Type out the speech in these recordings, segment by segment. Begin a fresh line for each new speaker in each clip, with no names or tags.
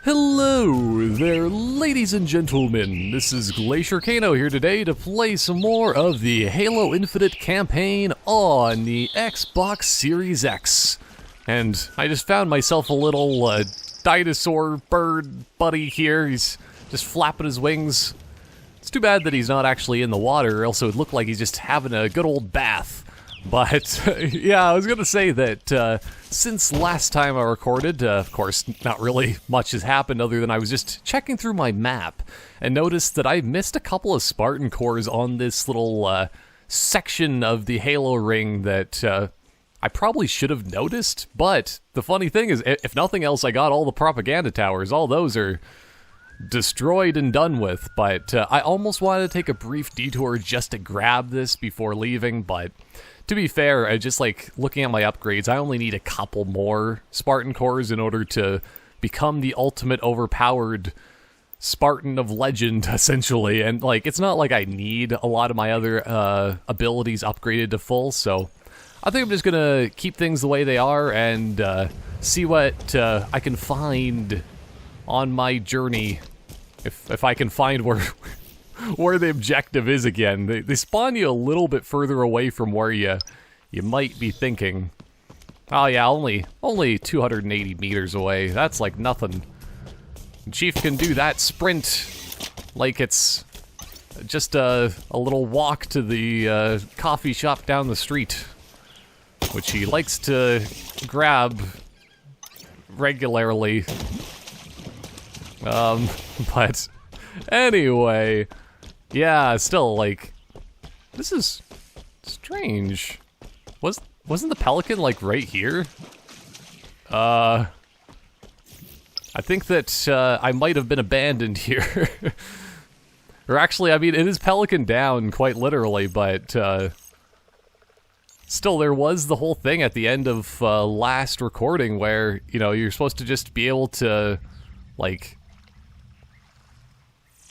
Hello there, ladies and gentlemen. This is Glaciercano here today to play some more of the Halo Infinite campaign on the Xbox Series X. And I just found myself a little dinosaur bird buddy here. He's just flapping his wings. It's too bad that he's not actually in the water, else it would look like he's just having a good old bath. But, yeah, I was gonna say that since last time I recorded, of course, not really much has happened other than I was just checking through my map and noticed that I missed a couple of Spartan Cores on this little section of the Halo ring that I probably should have noticed. But the funny thing is, if nothing else, I got all the propaganda towers. All those are destroyed and done with. But I almost wanted to take a brief detour just to grab this before leaving, but to be fair, I just looking at my upgrades, I only need a couple more Spartan Cores in order to become the ultimate overpowered Spartan of legend, essentially. And it's not like I need a lot of my other abilities upgraded to full, so I think I'm just gonna keep things the way they are and see what I can find on my journey, if I can find where the objective is again. They spawn you a little bit further away from where you might be thinking. Oh yeah, only 280 meters away. That's like nothing. Chief can do that sprint like it's just a little walk to the coffee shop down the street, which he likes to grab regularly. But anyway, yeah, still, this is strange. Wasn't the Pelican, right here? I think that, I might have been abandoned here. Or actually, I mean, it is Pelican down, quite literally, but, still, there was the whole thing at the end of, last recording where, you're supposed to just be able to,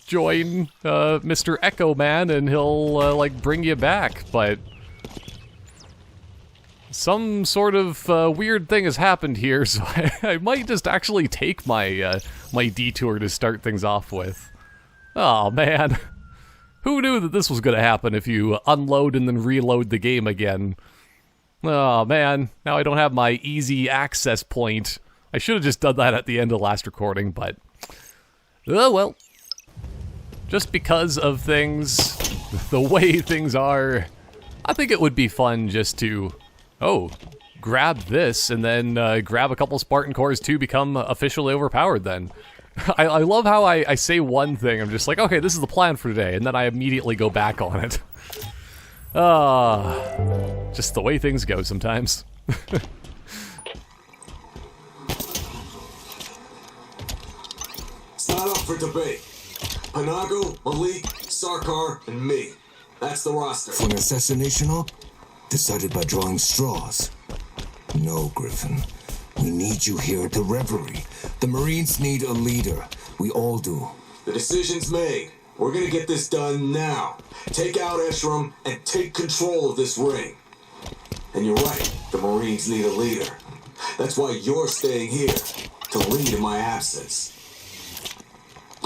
join Mr. Echo Man and he'll bring you back, but some sort of weird thing has happened here, so I might just actually take my my detour to start things off with. Oh man, who knew that this was gonna happen if you unload and then reload the game again? Oh man, now I don't have my easy access point. I should have just done that at the end of last recording, but oh well. Just because of things, the way things are, I think it would be fun just to, grab this and then grab a couple Spartan Cores to become officially overpowered then. I love how I say one thing, I'm just like, okay, this is the plan for today, and then I immediately go back on it. Just the way things go sometimes.
It's not up for debate. Panago, Malik, Sarkar, and me. That's the roster.
For an assassination op? Decided by drawing straws. No, Griffin. We need you here at the Reverie. The Marines need a leader. We all do.
The decision's made. We're gonna get this done now. Take out Eshram and take control of this ring. And you're right, the Marines need a leader. That's why you're staying here, to lead in my absence.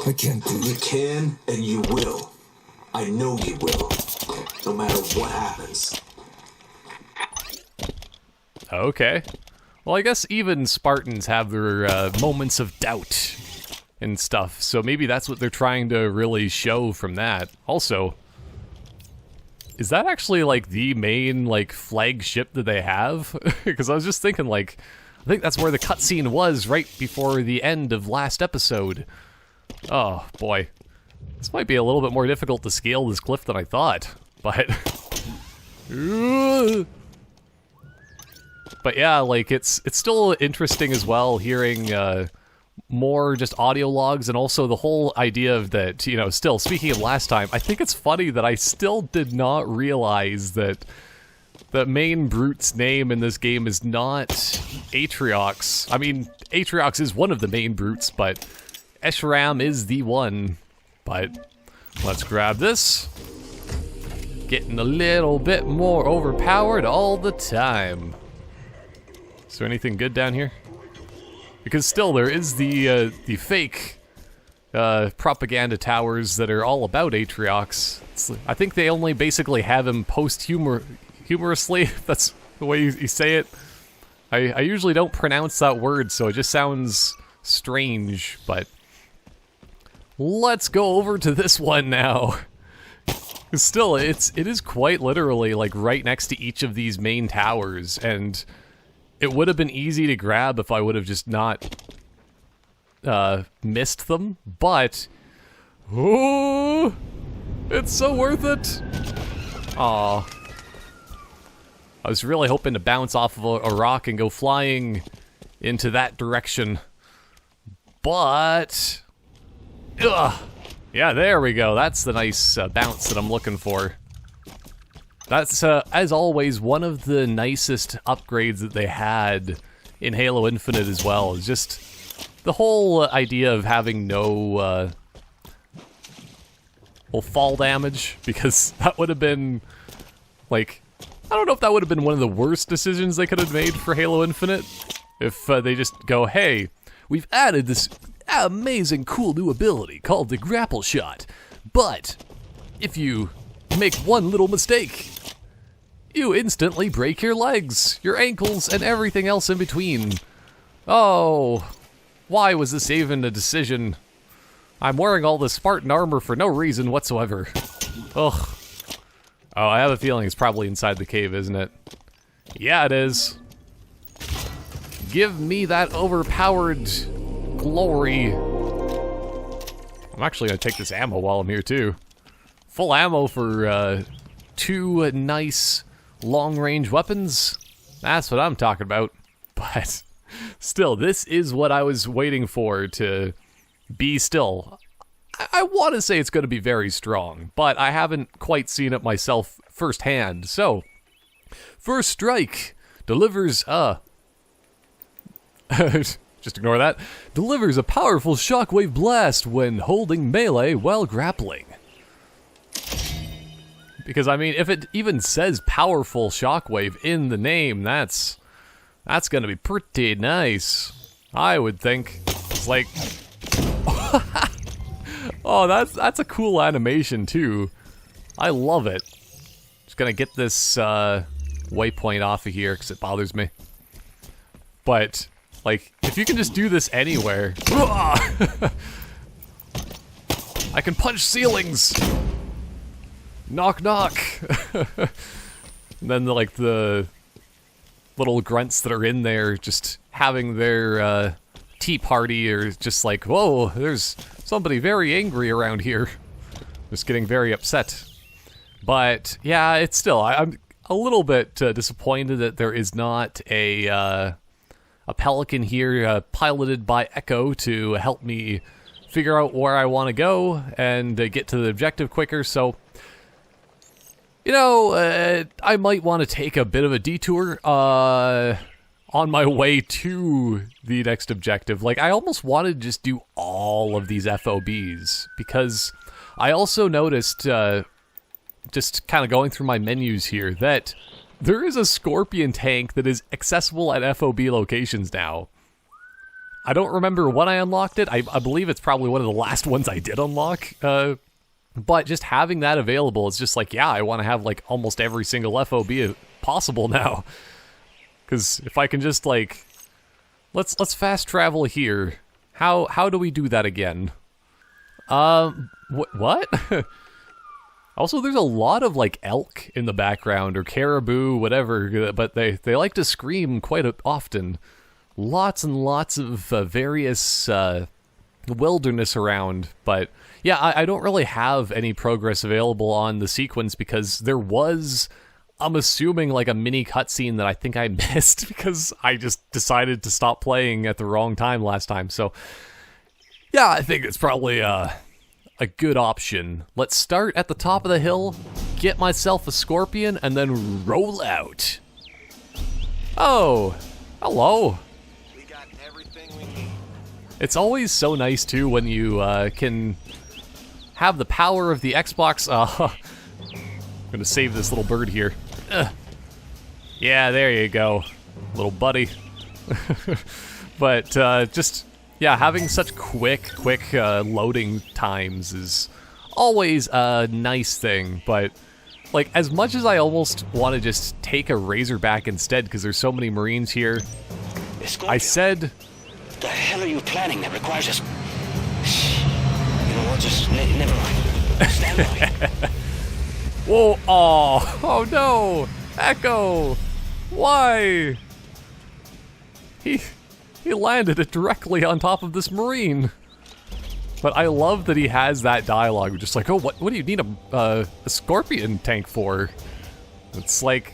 I can't do it.
You can, and you will. I know you will. No matter what happens.
Okay. Well, I guess even Spartans have their moments of doubt and stuff, so maybe that's what they're trying to really show from that. Also, is that actually, the main, flagship that they have? Because I was just thinking, I think that's where the cutscene was right before the end of last episode. Oh, boy. This might be a little bit more difficult to scale this cliff than I thought, but... But yeah, it's still interesting as well hearing more just audio logs, and also the whole idea of that, still, speaking of last time, I think it's funny that I still did not realize that the main brute's name in this game is not Atriox. I mean, Atriox is one of the main brutes, but Eshram is the one. But let's grab this. Getting a little bit more overpowered all the time. Is there anything good down here? Because still, there is the fake propaganda towers that are all about Atriox. I think they only basically have him humorously, if that's the way you say it. I usually don't pronounce that word, so it just sounds strange, but let's go over to this one now. Still, it is quite literally like right next to each of these main towers, and it would have been easy to grab if I would have just not missed them, but oh, it's so worth it. Aw. I was really hoping to bounce off of a rock and go flying into that direction. But ugh. Yeah, there we go. That's the nice bounce that I'm looking for. That's, as always, one of the nicest upgrades that they had in Halo Infinite as well. Is just the whole idea of having no fall damage, because that would have been, like, I don't know if that would have been one of the worst decisions they could have made for Halo Infinite. If they just go, hey, we've added this amazing cool new ability called the Grappleshot, but if you make one little mistake, you instantly break your legs, your ankles, and everything else in between. Oh, why was this even a decision? I'm wearing all this Spartan armor for no reason whatsoever. Ugh. Oh, I have a feeling it's probably inside the cave, isn't it? Yeah, it is. Give me that overpowered glory. I'm actually gonna take this ammo while I'm here, too. Full ammo for, 2 nice long-range weapons. That's what I'm talking about. But still, this is what I was waiting for to be still. I want to say it's going to be very strong, but I haven't quite seen it myself firsthand. So, First Strike delivers just ignore that. Delivers a powerful shockwave blast when holding melee while grappling. Because, I mean, if it even says powerful shockwave in the name, that's going to be pretty nice, I would think. It's like... Oh, that's a cool animation, too. I love it. Just gonna get this waypoint off of here, because it bothers me. But, like, if you can just do this anywhere... I can punch ceilings! Knock, knock! And then, the little grunts that are in there just having their tea party, or just like, whoa, there's somebody very angry around here. Just getting very upset. But, yeah, it's still, I'm a little bit disappointed that there is not a Pelican here piloted by Echo to help me figure out where I want to go and get to the objective quicker, so... You know, I might want to take a bit of a detour on my way to the next objective. Like, I almost wanted to just do all of these FOBs, because I also noticed, just kind of going through my menus here, that there is a Scorpion tank that is accessible at FOB locations now. I don't remember when I unlocked it. I believe it's probably one of the last ones I did unlock, but just having that available is just like, yeah, I want to have, like, almost every single FOB possible now. Because if I can just, like... Let's fast travel here. How do we do that again? What? Also, there's a lot of, like, elk in the background, or caribou, whatever, but they like to scream quite often. Lots and lots of various wilderness around, but... Yeah, I don't really have any progress available on the sequence because there was, I'm assuming, like a mini cutscene that I think I missed because I just decided to stop playing at the wrong time last time. So, yeah, I think it's probably a good option. Let's start at the top of the hill, get myself a Scorpion, and then roll out. Oh, hello.
We got everything we need.
It's always so nice, too, when you can... have the power of the Xbox. I'm gonna save this little bird here. Yeah, there you go, little buddy. But just, yeah, having such quick loading times is always a nice thing. But, like, as much as I almost want to just take a Razorback instead because there's so many Marines here, I said...
The hell are you planning that requires us? You know what, just never mind. Stand by.
Whoa, oh no! Echo! Why? He landed it directly on top of this Marine. But I love that he has that dialogue, just like, oh, what do you need a Scorpion tank for? It's like,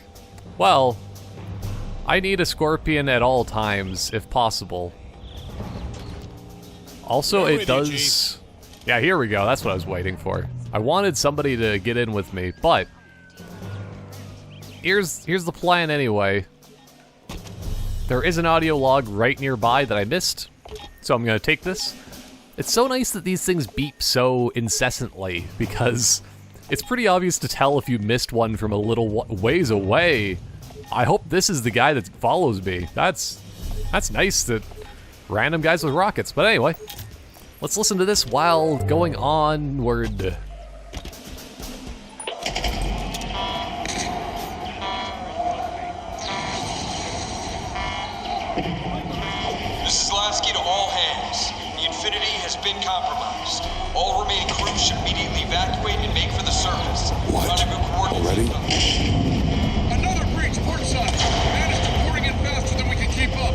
well, I need a Scorpion at all times, if possible. Also, it does... Yeah, here we go, that's what I was waiting for. I wanted somebody to get in with me, but... Here's the plan anyway. There is an audio log right nearby that I missed, so I'm gonna take this. It's so nice that these things beep so incessantly, because it's pretty obvious to tell if you missed one from a little ways away. I hope this is the guy that follows me. That's nice that random guys with rockets. But anyway, let's listen to this while going onward.
This is Lasky to all hands. The Infinity has been compromised. All remaining crews should immediately evacuate and make for the surface.
What?
Rendezvous coordinates.
Already?
Another breach, port side. Man is reporting in faster than we can keep up.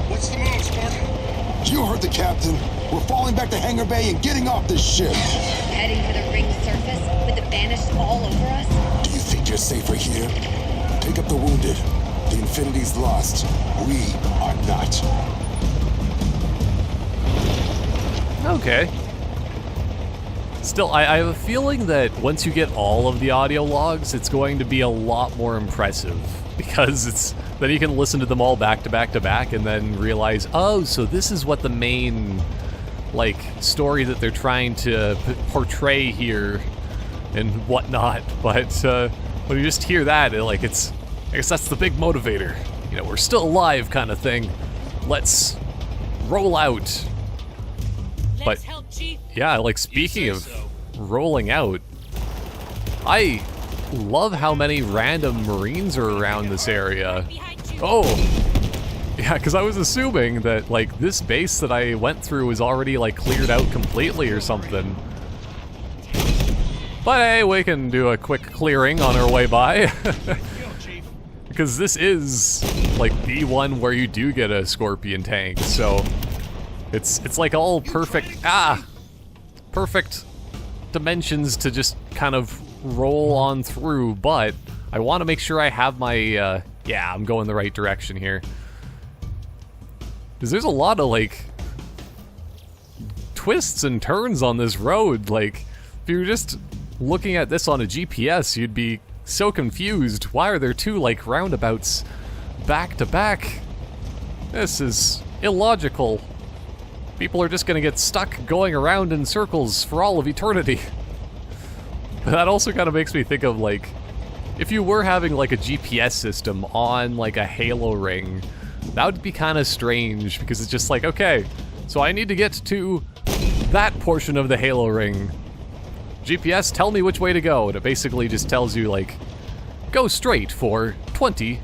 What's the move, Spartan?
You heard the captain. We're falling back to Hangar Bay and getting off this ship.
Heading for the ring's surface with the banished all over us?
Do you think you're safer here? Pick up the wounded. The Infinity's lost. We are not.
Okay. Still, I have a feeling that once you get all of the audio logs, it's going to be a lot more impressive. Because then you can listen to them all back to back to back and then realize, oh, so this is what the main, like, story that they're trying to portray here and whatnot. But when you just hear that, I guess that's the big motivator. You know, we're still alive kind of thing. Let's roll out. But, yeah, like, speaking of rolling out, I love how many random Marines are around this area. Oh! Yeah, because I was assuming that, like, this base that I went through was already, like, cleared out completely or something. But hey, we can do a quick clearing on our way by. Because this is, like, the one where you do get a Scorpion tank, so... It's like all perfect, perfect dimensions to just kind of roll on through, but I want to make sure I have my, yeah, I'm going the right direction here. Because there's a lot of, like, twists and turns on this road. Like, if you're just looking at this on a GPS, you'd be so confused. Why are there two, like, roundabouts back to back? This is illogical. People are just gonna get stuck going around in circles for all of eternity. But that also kind of makes me think of, like, if you were having, like, a GPS system on, like, a Halo ring, that would be kind of strange, because it's just like, okay, so I need to get to that portion of the Halo ring. GPS, tell me which way to go, and it basically just tells you, like, go straight for 20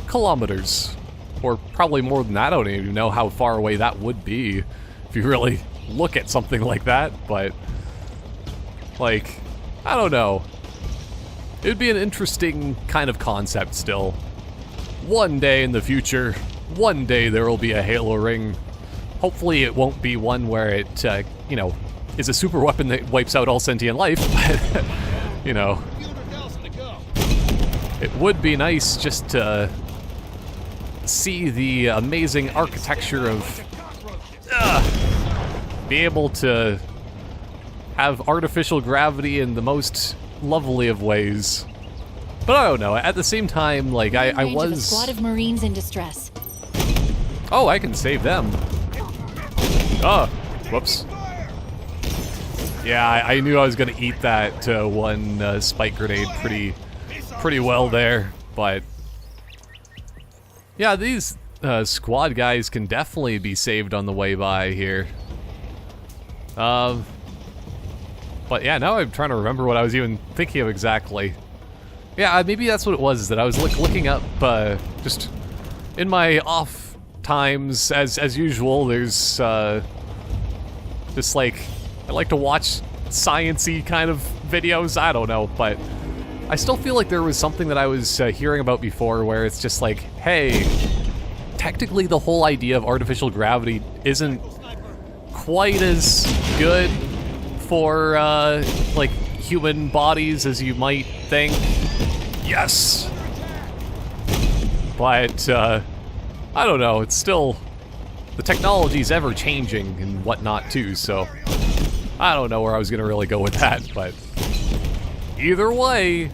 kilometers. Or probably more than that. I don't even know how far away that would be if you really look at something like that, but, like, I don't know. It'd be an interesting kind of concept still. One day in the future, one day there will be a Halo ring. Hopefully it won't be one where it, you know, is a super weapon that wipes out all sentient life, but, you know. It would be nice just to see the amazing architecture of be able to have artificial gravity in the most lovely of ways. But I don't know, at the same time, like, I was...
A squad of Marines in distress.
Oh, I can save them. Oh, whoops. Yeah, I knew I was gonna eat that one spike grenade pretty well there, but... Yeah, these squad guys can definitely be saved on the way by here. But yeah, now I'm trying to remember what I was even thinking of exactly. Yeah, maybe that's what it was, is that I was looking up, just in my off times, as usual, there's, just like, I like to watch science-y kind of videos, I don't know, but I still feel like there was something that I was hearing about before where it's just like, hey, technically the whole idea of artificial gravity isn't quite as good for, like, human bodies as you might think. Yes! But, I don't know, it's still... The technology's ever-changing and whatnot, too, so... I don't know where I was gonna really go with that, but... Either way...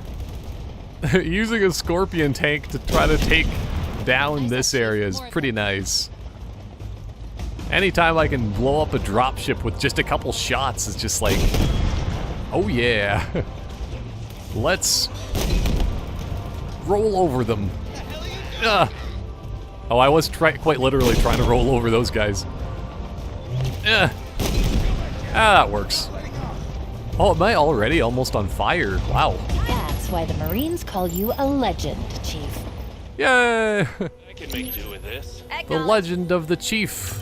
using a Scorpion tank to try to take down this area is pretty nice. Anytime I can blow up a dropship with just a couple shots is just like... Oh yeah! Let's... roll over them. Ugh. Oh, I was quite literally trying to roll over those guys. That works. Oh, am I already almost on fire? Wow.
That's why the Marines call you a legend, Chief.
Yay!
I can make do with this.
The legend of the Chief.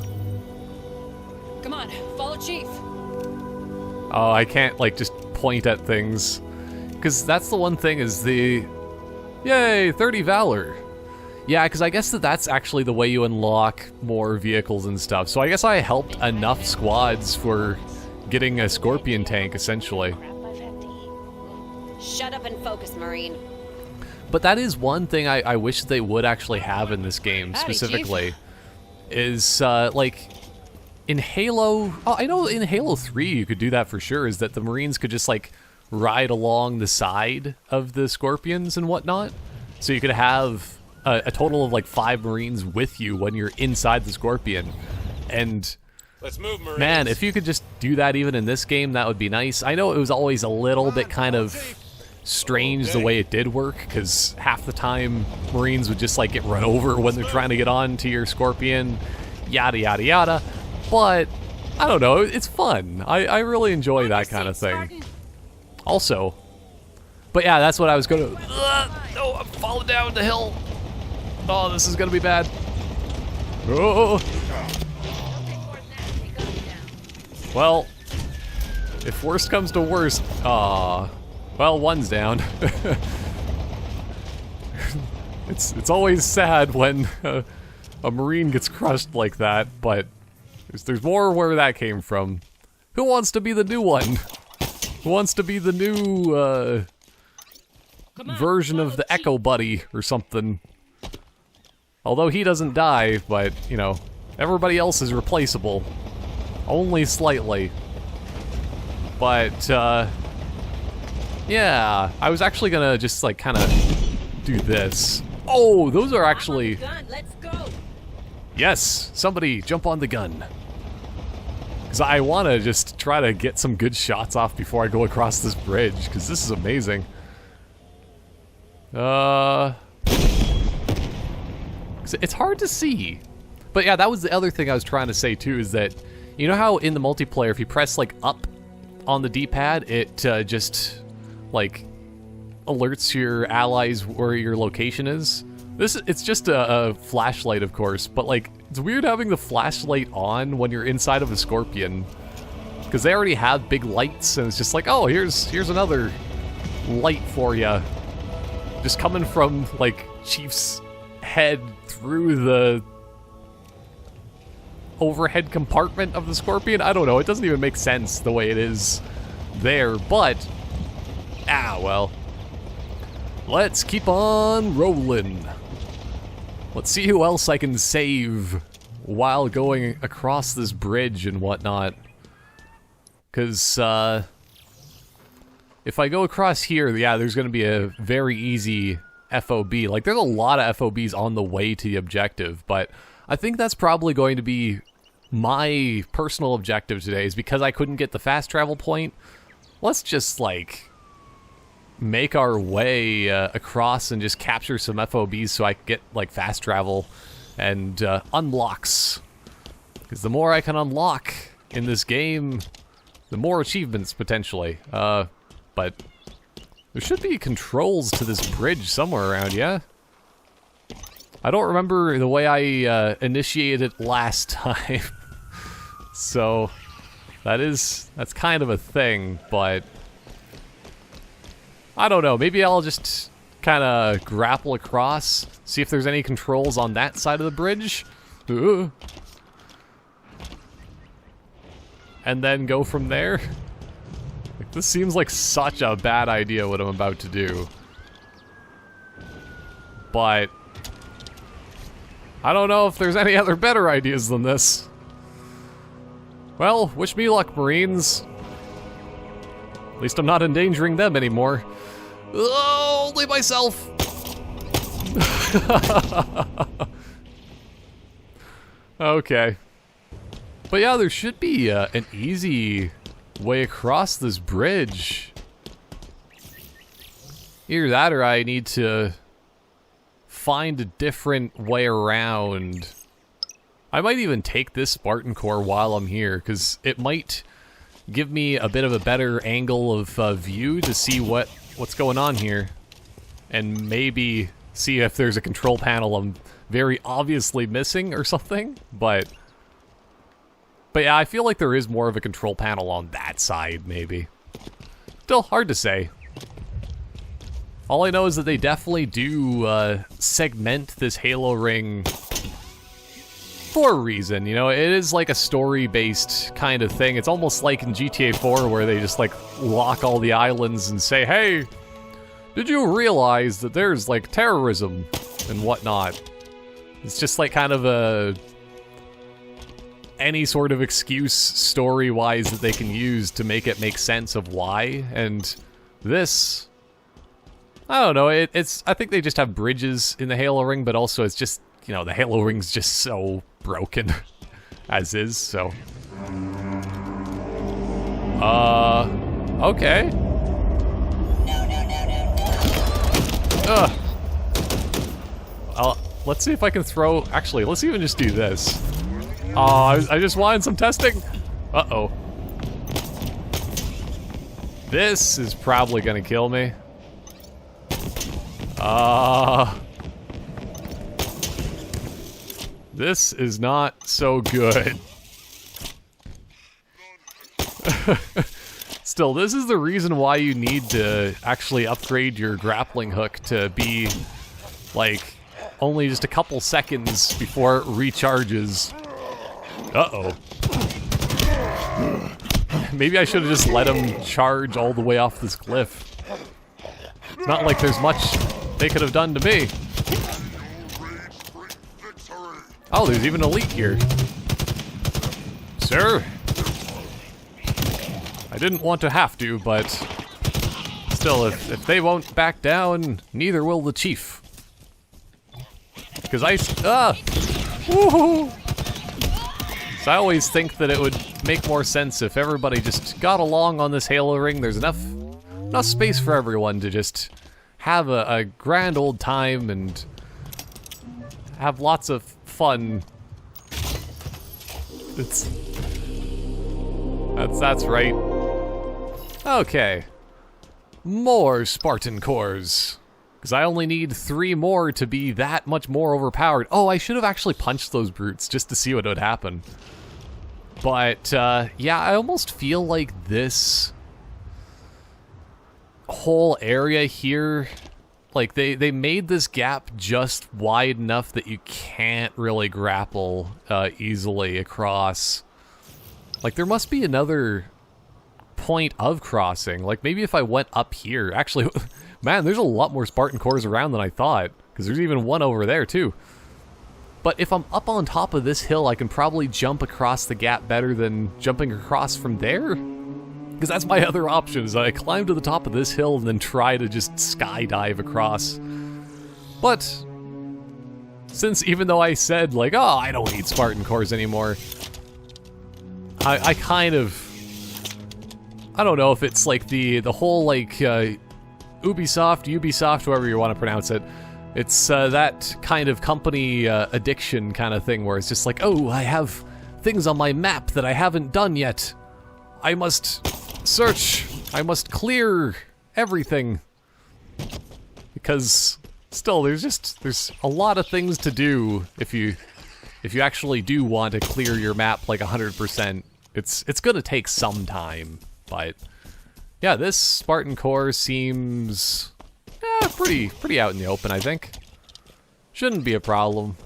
Come on, follow Chief.
Oh, I can't, like, just point at things. Because that's the one thing, is the... Yay, 30 Valor. Yeah, because I guess that's actually the way you unlock more vehicles and stuff. So I guess I helped enough squads for getting a Scorpion tank, essentially.
Shut up and focus, Marine.
But that is one thing I wish they would actually have in this game,
Howdy,
specifically. Is, like, in Halo... Oh, I know in Halo 3 you could do that for sure, is that the Marines could just, like, ride along the side of the Scorpions and whatnot. So you could have a total of, like, 5 Marines with you when you're inside the Scorpion. And...
Let's move, Marines.
Man, if you could just do that even in this game, that would be nice. I know it was always a little bit kind of strange the way it did work, because half the time Marines would just like get run over when they're trying to get on to your Scorpion, yada yada yada. But, I don't know, it's fun. I really enjoy that kind of thing. Also, but yeah, that's what I was gonna... No, I'm falling down the hill. Oh, this is gonna be bad. Oh. Well, if worst comes to worst, well, one's down. It's always sad when a Marine gets crushed like that, but there's more where that came from. Who wants to be the new one? Who wants to be the new version of the Echo Buddy or something? Although he doesn't die, but, you know, everybody else is replaceable. Only slightly. But, yeah, I was actually gonna just, like, kind of do this. Oh, those are actually...
Let's go.
Yes, somebody jump on the gun. Because I want to just try to get some good shots off before I go across this bridge, because this is amazing. It's hard to see. But yeah, that was the other thing I was trying to say too, is that, you know how in the multiplayer, if you press like up on the D-pad, it just like alerts your allies where your location is? It's just a flashlight, of course, but like, it's weird having the flashlight on when you're inside of a Scorpion. Because they already have big lights, and it's just like, oh, here's another light for ya. Just coming from, like, Chief's head through the overhead compartment of the Scorpion. I don't know, it doesn't even make sense the way it is there, but... Ah, well. Let's keep on rolling. Let's see who else I can save while going across this bridge and whatnot. Because, if I go across here, yeah, there's going to be a very easy FOB. Like, there's a lot of FOBs on the way to the objective, but I think that's probably going to be my personal objective today, is because I couldn't get the fast travel point. Let's just, like, make our way across and just capture some FOBs so I can get, like, fast travel. and unlocks. Because the more I can unlock in this game, the more achievements, potentially. But there should be controls to this bridge somewhere around, yeah? I don't remember the way I initiated it last time. So, that's kind of a thing, but I don't know, maybe I'll just kind of grapple across, see if there's any controls on that side of the bridge. And then go from there. Like, this seems like such a bad idea what I'm about to do. But I don't know if there's any other better ideas than this. Well, wish me luck, Marines. At least I'm not endangering them anymore. Oh, only myself! Okay. But yeah, there should be an easy way across this bridge. Either that or I need to find a different way around. I might even take this Spartan Core while I'm here, because it might give me a bit of a better angle of view to see what's going on here. And maybe see if there's a control panel I'm very obviously missing or something, but yeah, I feel like there is more of a control panel on that side, maybe. Still, hard to say. All I know is that they definitely do segment this Halo ring for a reason, you know? It is like a story-based kind of thing. It's almost like in GTA 4 where they just, like, lock all the islands and say, hey, did you realize that there's, like, terrorism and whatnot? It's just, like, kind of any sort of excuse story-wise that they can use to make it make sense of why, and this, I don't know, I think they just have bridges in the Halo ring, but also it's just, you know, the Halo ring's just so broken as is, so. Okay. Let's see if I can throw, actually, let's even just do this. I just wanted some testing. Uh-oh. This is probably gonna kill me. This is not so good. Still, this is the reason why you need to actually upgrade your grappling hook to be, like, only just a couple seconds before it recharges. Uh-oh. Maybe I should have just let him charge all the way off this cliff. It's not like there's much they could have done to me. Oh, there's even Elite here. Sir? I didn't want to have to, but still, if they won't back down, neither will the Chief. Because woohoo! So I always think that it would make more sense if everybody just got along on this Halo ring. There's enough space for everyone to just have a grand old time and have lots of fun. That's right. Okay. More Spartan Cores. Because I only need 3 more to be that much more overpowered. Oh, I should have actually punched those brutes just to see what would happen. But, yeah, I almost feel like this whole area here, like, they made this gap just wide enough that you can't really grapple easily across. Like, there must be another point of crossing. Like, maybe if I went up here. Actually, man, there's a lot more Spartan Cores around than I thought. Because there's even one over there, too. But if I'm up on top of this hill, I can probably jump across the gap better than jumping across from there. Because that's my other option, is I climb to the top of this hill and then try to just skydive across. But since even though I said, like, oh, I don't need Spartan Cores anymore, I kind of, I don't know if it's like the whole, like, Ubisoft, whoever you want to pronounce it, It's that kind of company addiction kind of thing where it's just like, oh, I have things on my map that I haven't done yet. I must search. I must clear everything. Because still, there's a lot of things to do if you actually do want to clear your map like 100%. It's gonna take some time, but yeah, this Spartan Core seems pretty out in the open, I think. Shouldn't be a problem.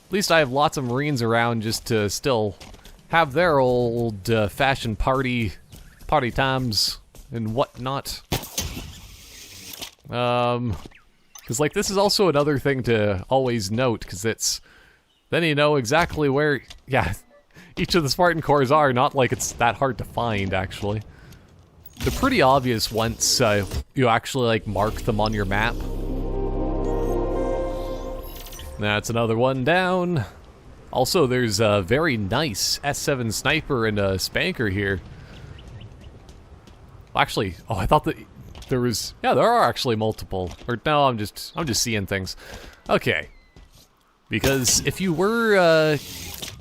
At least I have lots of Marines around just to still have their old fashioned party times and whatnot. Because like this is also another thing to always note, because then you know exactly where, yeah, each of the Spartan Cores are, not like it's that hard to find, actually. They're pretty obvious once you actually like mark them on your map. That's another one down. Also, there's a very nice S7 sniper and a spanker here. Actually, oh, I thought that there was, yeah, there are actually multiple. Or no, I'm just seeing things. Okay. Because if you were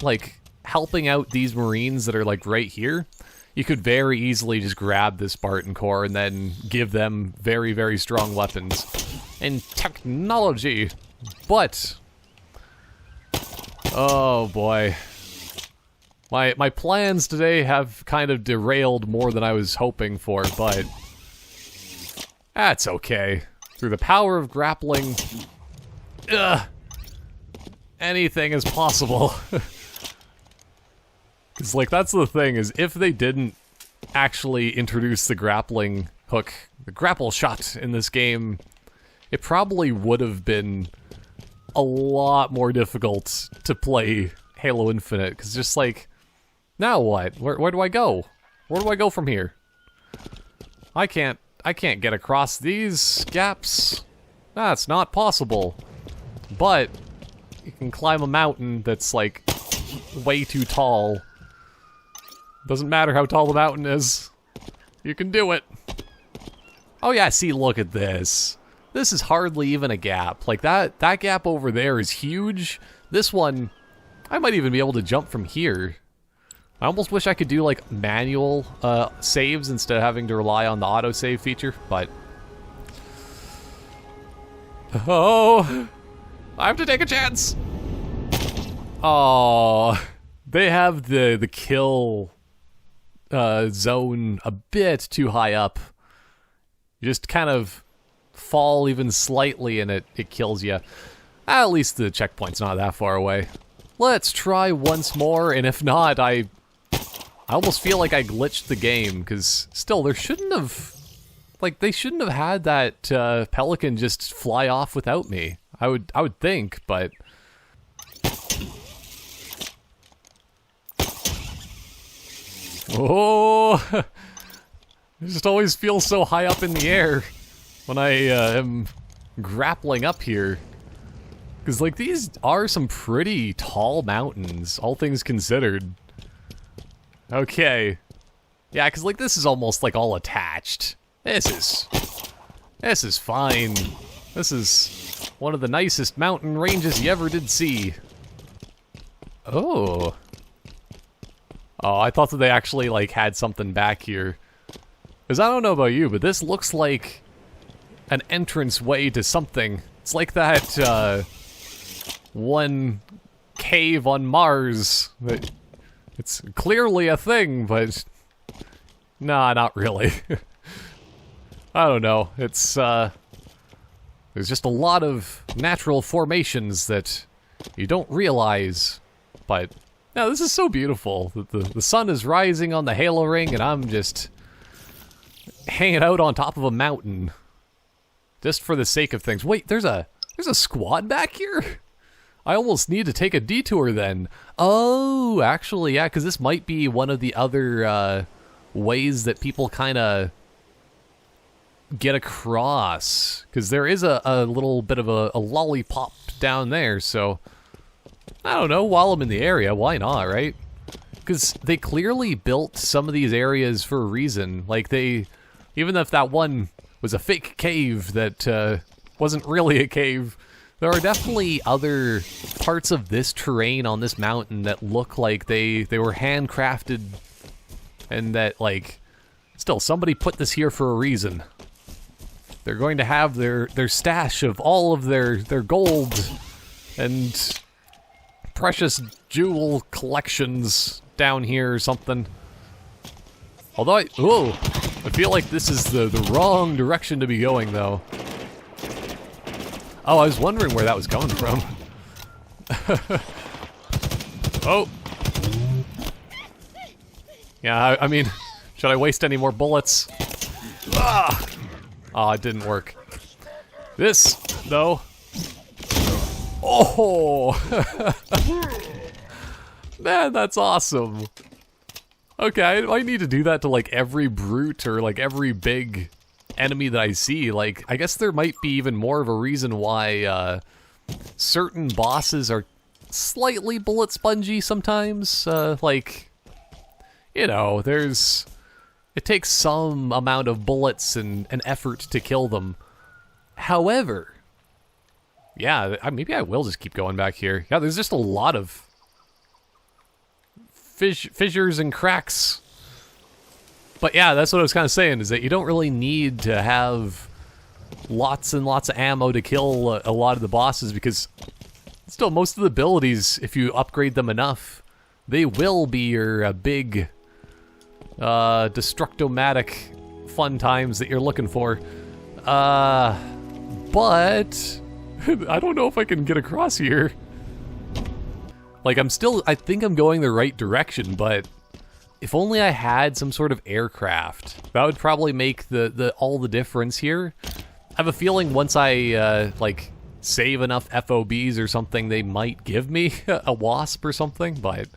like helping out these Marines that are like right here, you could very easily just grab this Spartan Core and then give them very, very strong weapons and technology. But oh boy, my plans today have kind of derailed more than I was hoping for, but that's okay. Through the power of grappling, anything is possible. Because, like, that's the thing, is if they didn't actually introduce the grappling hook, the Grappleshot in this game, it probably would have been a lot more difficult to play Halo Infinite. Because just like, now what? Where do I go? Where do I go from here? I can't get across these gaps. That's not possible. But you can climb a mountain that's, like, way too tall. Doesn't matter how tall the mountain is. You can do it. Oh yeah, see, look at this. This is hardly even a gap. Like, that gap over there is huge. This one, I might even be able to jump from here. I almost wish I could do, like, manual saves instead of having to rely on the autosave feature, but... oh! I have to take a chance! Oh, they have the kill zone a bit too high up. You just kind of fall even slightly and it kills you. At least the checkpoint's not that far away. Let's try once more, and if not, I almost feel like I glitched the game, because still, there shouldn't have... like, they shouldn't have had that Pelican just fly off without me. I would think, but... oh! I just always feel so high up in the air when I am grappling up here. Because, like, these are some pretty tall mountains, all things considered. Okay. Yeah, because, like, this is almost, like, all attached. This is fine. This is one of the nicest mountain ranges you ever did see. Oh. Oh, I thought that they actually, like, had something back here. Because I don't know about you, but this looks like an entrance way to something. It's like that, one cave on Mars. It's clearly a thing, but... nah, not really. I don't know. It's, there's just a lot of natural formations that you don't realize. But, no, this is so beautiful. The sun is rising on the Halo ring, and I'm just hanging out on top of a mountain. Just for the sake of things. Wait, there's a squad back here? I almost need to take a detour then. Oh, actually, yeah, because this might be one of the other ways that people kind of get across. Because there is a little bit of a lollipop down there, so... I don't know, while I'm in the area, why not, right? Because they clearly built some of these areas for a reason. Like, they... even if that one was a fake cave that wasn't really a cave. There are definitely other parts of this terrain on this mountain that look like they were handcrafted, and that, like, still, somebody put this here for a reason. They're going to have their stash of all of their gold and precious jewel collections down here or something. Although I feel like this is the wrong direction to be going, though. Oh, I was wondering where that was coming from. Oh. Yeah, I mean, should I waste any more bullets? Ah! Oh, it didn't work. This, though. Oh! Man, that's awesome. Okay, I need to do that to, like, every brute or, like, every big enemy that I see. Like, I guess there might be even more of a reason why certain bosses are slightly bullet spongy sometimes. Like, you know, it takes some amount of bullets and effort to kill them. However, yeah, maybe I will just keep going back here. Yeah, there's just a lot of fissures and cracks. But yeah, that's what I was kind of saying, is that you don't really need to have lots and lots of ammo to kill a lot of the bosses, because still, most of the abilities, if you upgrade them enough, they will be your big destructomatic fun times that you're looking for. But I don't know if I can get across here. Like, I think I'm going the right direction, but if only I had some sort of aircraft. That would probably make all the difference here. I have a feeling once I, like, save enough FOBs or something, they might give me a wasp or something, but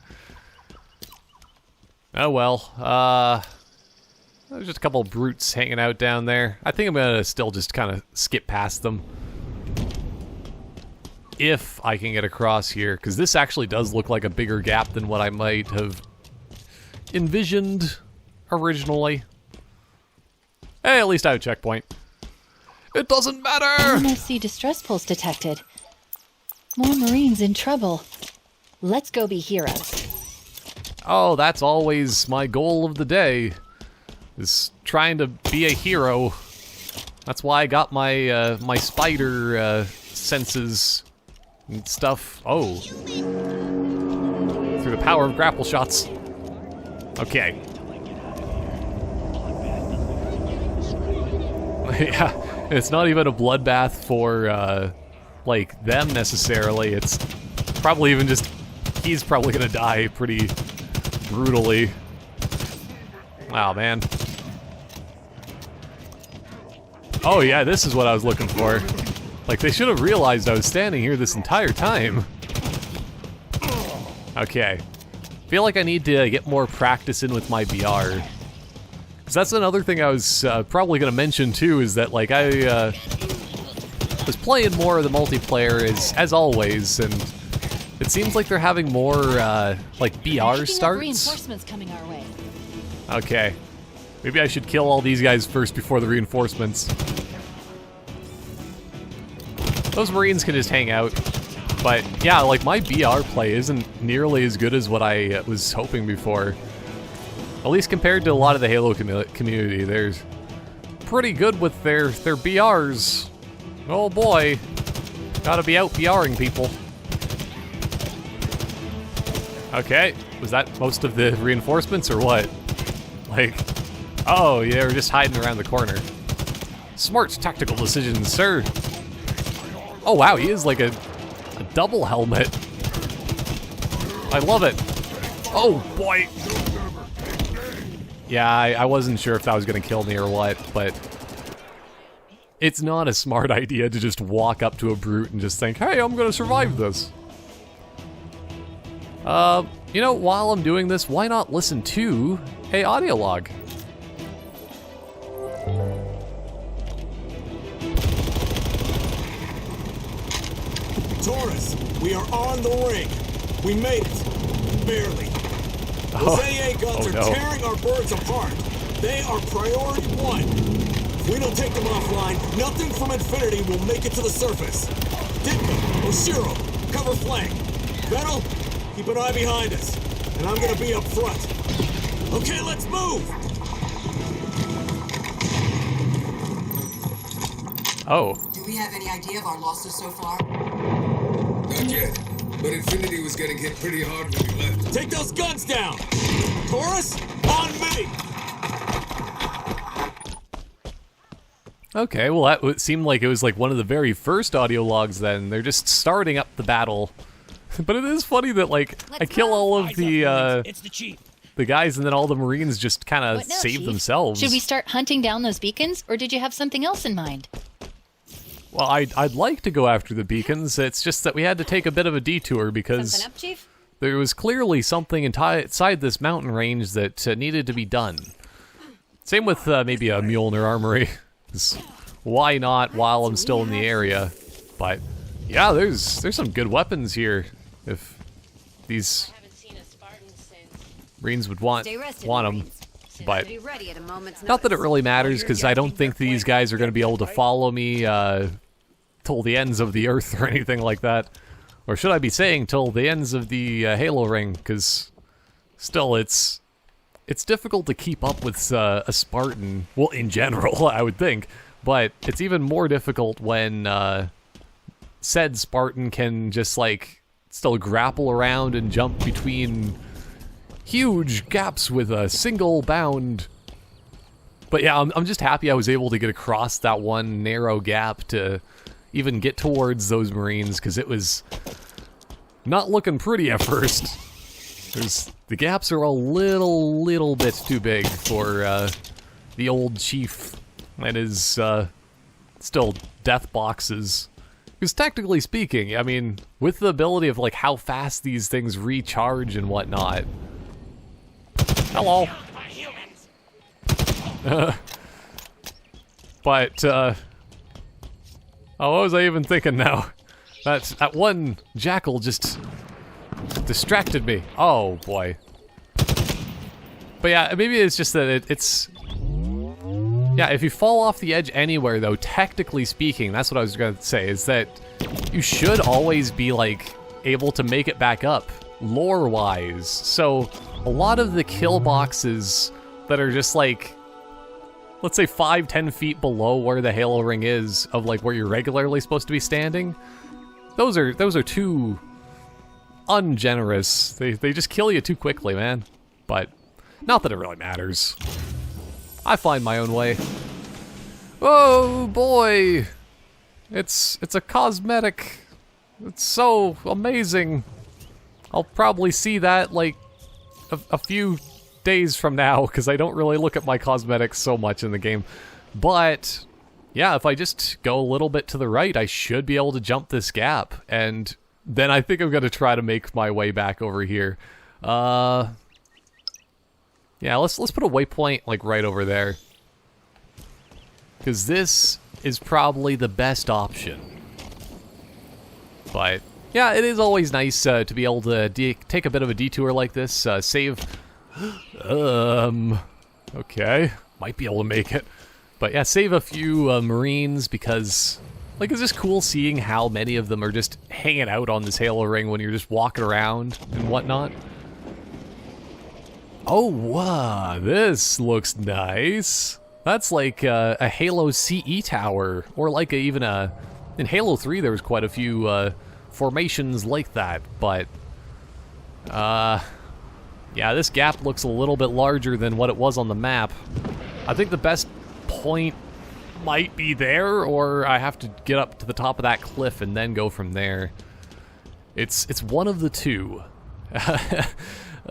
oh well. There's just a couple of brutes hanging out down there. I think I'm gonna still just kind of skip past them, if I can get across here, because this actually does look like a bigger gap than what I might have envisioned originally. Hey, at least I have a checkpoint. It doesn't matter!
MFC distress pulse detected. More Marines in trouble. Let's go be heroes.
Oh, that's always my goal of the day, is trying to be a hero. That's why I got my my spider senses and stuff. Oh. Through the power of grapple shots. Okay. Yeah, it's not even a bloodbath for, like, them necessarily. It's probably even just, he's probably gonna die pretty brutally. Wow, man. Oh yeah, this is what I was looking for. Like, they should have realized I was standing here this entire time. Okay. Feel like I need to get more practice in with my BR. Because that's another thing I was probably going to mention too, is that, like, I was playing more of the multiplayer as always, and it seems like they're having more, like, BR starts.
Reinforcements coming our way.
Okay. Maybe I should kill all these guys first before the reinforcements. Those Marines can just hang out. But yeah, like, my BR play isn't nearly as good as what I was hoping before. At least compared to a lot of the Halo community. They're pretty good with their BRs. Oh boy. Gotta be out BRing people. Okay, was that most of the reinforcements or what? Like, oh yeah, we're just hiding around the corner. Smart tactical decisions, sir. Oh wow, he is like a double helmet. I love it. Oh boy. Yeah, I wasn't sure if that was gonna kill me or what, but it's not a smart idea to just walk up to a brute and just think, hey, I'm gonna survive this. You know, while I'm doing this, why not listen to a audio log?
Taurus, we are on the ring. We made it. Barely. Those AA guns are tearing our birds apart. They are priority one.
If we don't take them offline, nothing from Infinity will make it to the surface. Ditka, Oshiro, cover flank. Nettle, keep an eye behind us. And I'm gonna be up front. Okay, let's move!
Oh.
Do we have any idea of our losses so far?
Not yet, but Infinity was getting hit pretty hard when we left.
Take those guns down! Taurus, on me!
Okay, well that seemed like it was like one of the very first audio logs then. They're just starting up the battle. But it is funny that like I kill all of the guys and then all the Marines just kind of save themselves.
Should we start hunting down those beacons, or did you have something else in mind?
Well, I'd like to go after the beacons. It's just that we had to take a bit of a detour because
Something up, Chief?
there was clearly something inside this mountain range that needed to be done. Same with maybe a Mjolnir armory. 'Cause why not while I'm still in the area? But yeah, there's some good weapons here. If these Marines would want them. But not that it really matters, because I don't think these guys are going to be able to follow me till the ends of the earth or anything like that. Or should I be saying till the ends of the Halo ring, because still it's difficult to keep up with a Spartan, well, in general, I would think. But it's even more difficult when said Spartan can just, like, still grapple around and jump between huge gaps with a single bound. But yeah, I'm just happy I was able to get across that one narrow gap to even get towards those Marines, because it was not looking pretty at first. The gaps are a little bit too big for the old chief and his still death boxes. Because technically speaking, I mean, with the ability of like how fast these things recharge and whatnot. Hello. But oh, what was I even thinking now? That one jackal just distracted me. Oh boy. But yeah, maybe it's just that it's yeah, if you fall off the edge anywhere though, technically speaking, that's what I was gonna say, is that you should always be like able to make it back up, lore-wise. So a lot of the kill boxes that are just like, let's say 5-10 feet below where the Halo ring is, of like where you're regularly supposed to be standing, those are too ungenerous. They just kill you too quickly, man. But not that it really matters. I find my own way. Oh boy! It's a cosmetic. It's so amazing. I'll probably see that like a few days from now, because I don't really look at my cosmetics so much in the game. But yeah, if I just go a little bit to the right, I should be able to jump this gap, and then I think I'm gonna try to make my way back over here. Yeah, let's put a waypoint like right over there, because this is probably the best option. But yeah, it is always nice to be able to take a bit of a detour like this. Save. Okay, might be able to make it. But yeah, save a few Marines, because like it's just cool seeing how many of them are just hanging out on this Halo ring when you're just walking around and whatnot. Oh, wow, this looks nice. That's like a Halo CE tower, or like even in Halo 3 there was quite a few formations like that, but yeah, this gap looks a little bit larger than what it was on the map. I think the best point might be there, or I have to get up to the top of that cliff and then go from there. It's one of the two.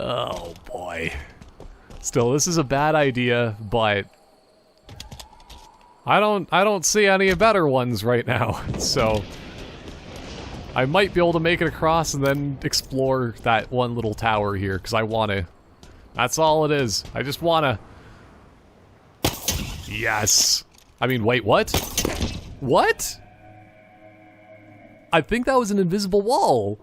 Oh boy. Still, this is a bad idea, but I don't see any better ones right now. So I might be able to make it across and then explore that one little tower here, because I want to. That's all it is. I just want to. Yes. I mean, wait, what? What? I think that was an invisible wall.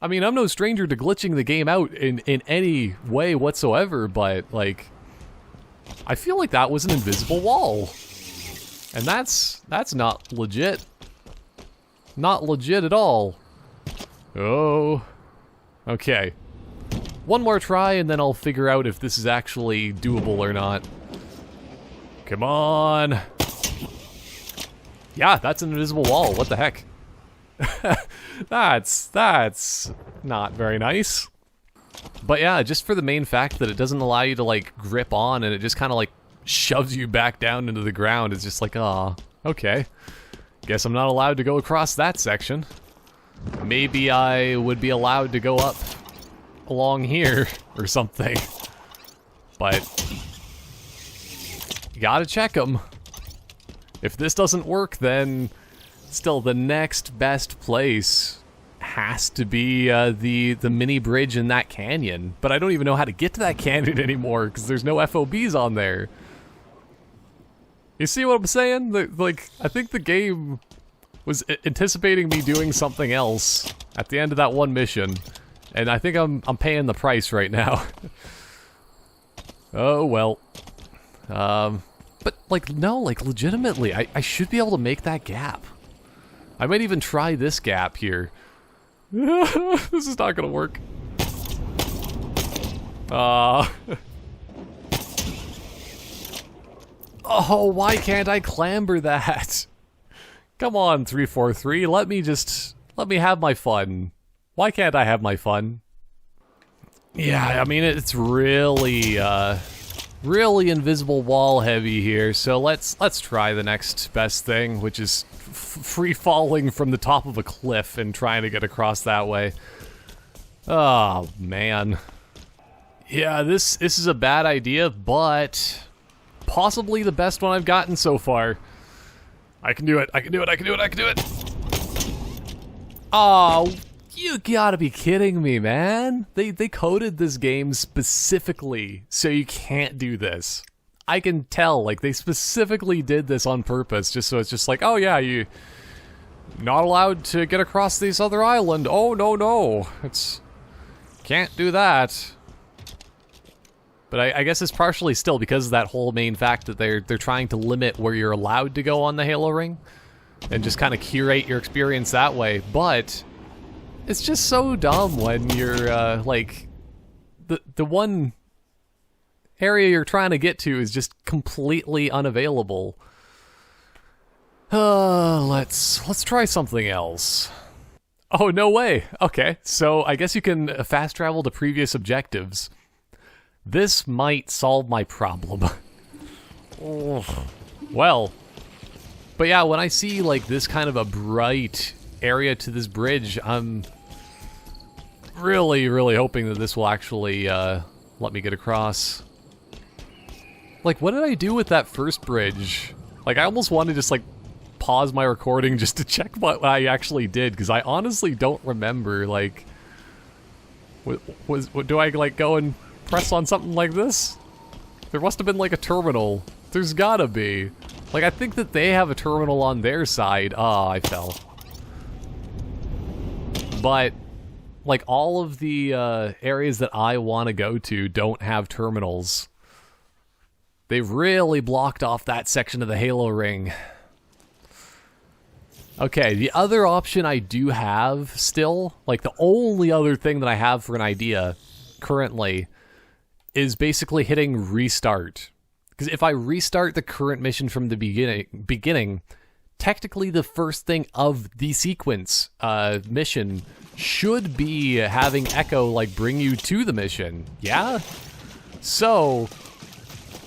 I mean, I'm no stranger to glitching the game out in any way whatsoever, but, like, I feel like that was an invisible wall. And that's not legit. Not legit at all. Oh. Okay. One more try and then I'll figure out if this is actually doable or not. Come on. Yeah, that's an invisible wall. What the heck? That's not very nice. But yeah, just for the main fact that it doesn't allow you to like grip on and it just kind of like shoves you back down into the ground, it's just like, ah, okay. Guess I'm not allowed to go across that section. Maybe I would be allowed to go up along here or something. But you gotta check them. If this doesn't work, then still the next best place has to be the mini bridge in that canyon. But I don't even know how to get to that canyon anymore because there's no FOBs on there. You see what I'm saying? Like, I think the game was anticipating me doing something else at the end of that one mission, and I think I'm paying the price right now. Oh well. But like, no, like legitimately, I should be able to make that gap. I might even try this gap here. This is not gonna work. Oh, why can't I clamber that? Come on, 343, let me have my fun. Why can't I have my fun? Yeah, I mean, it's really, really invisible wall heavy here, so let's try the next best thing, which is free falling from the top of a cliff and trying to get across that way. Oh, man. Yeah, this is a bad idea, but possibly the best one I've gotten so far. I can do it, I can do it, I can do it, I can do it! Oh, you gotta be kidding me, man. They coded this game specifically so you can't do this. I can tell, like, they specifically did this on purpose, just so it's just like, oh yeah, you not allowed to get across this other island. Oh, no, it's can't do that. But I guess it's partially still because of that whole main fact that they're trying to limit where you're allowed to go on the Halo ring and just kind of curate your experience that way. But it's just so dumb when you're like the one area you're trying to get to is just completely unavailable. Let's try something else. Oh, no way. Okay, so I guess you can fast travel to previous objectives. This might solve my problem. Well, but yeah, when I see like this kind of a bright area to this bridge, I'm really, really hoping that this will actually let me get across. Like, what did I do with that first bridge? Like, I almost want to just like pause my recording just to check what I actually did, because I honestly don't remember, like, do I like go and press on something like this? There must have been like a terminal. There's gotta be. Like, I think that they have a terminal on their side. Ah, I fell. But like, all of the areas that I want to go to don't have terminals. They've really blocked off that section of the Halo ring. Okay, the other option I do have still, like the only other thing that I have for an idea currently, is basically hitting restart. Because if I restart the current mission from the beginning, technically the first thing of the sequence mission should be having Echo like bring you to the mission. Yeah? So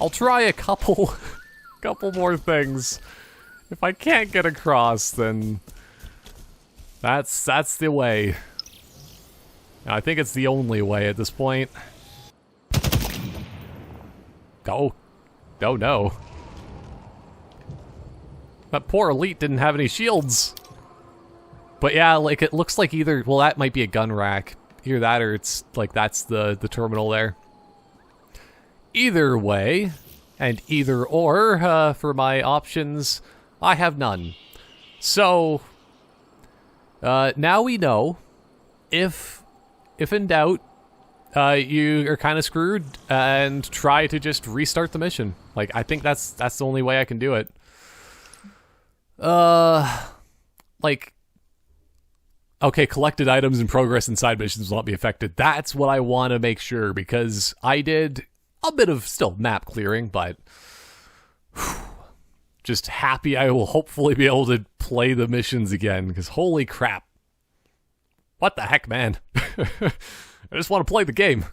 I'll try a couple more things. If I can't get across, then that's the way. I think it's the only way at this point. Oh no. That poor elite didn't have any shields. But yeah, like, it looks like either, well, that might be a gun rack. Either that or it's like that's the terminal there. Either way, and either or, for my options, I have none. So, now we know, if in doubt, you are kind of screwed and try to just restart the mission. Like, I think that's the only way I can do it. Like, okay, collected items and progress in side missions will not be affected. That's what I want to make sure, because I did a bit of still map clearing, but just happy I will hopefully be able to play the missions again, because holy crap. What the heck, man? I just want to play the game.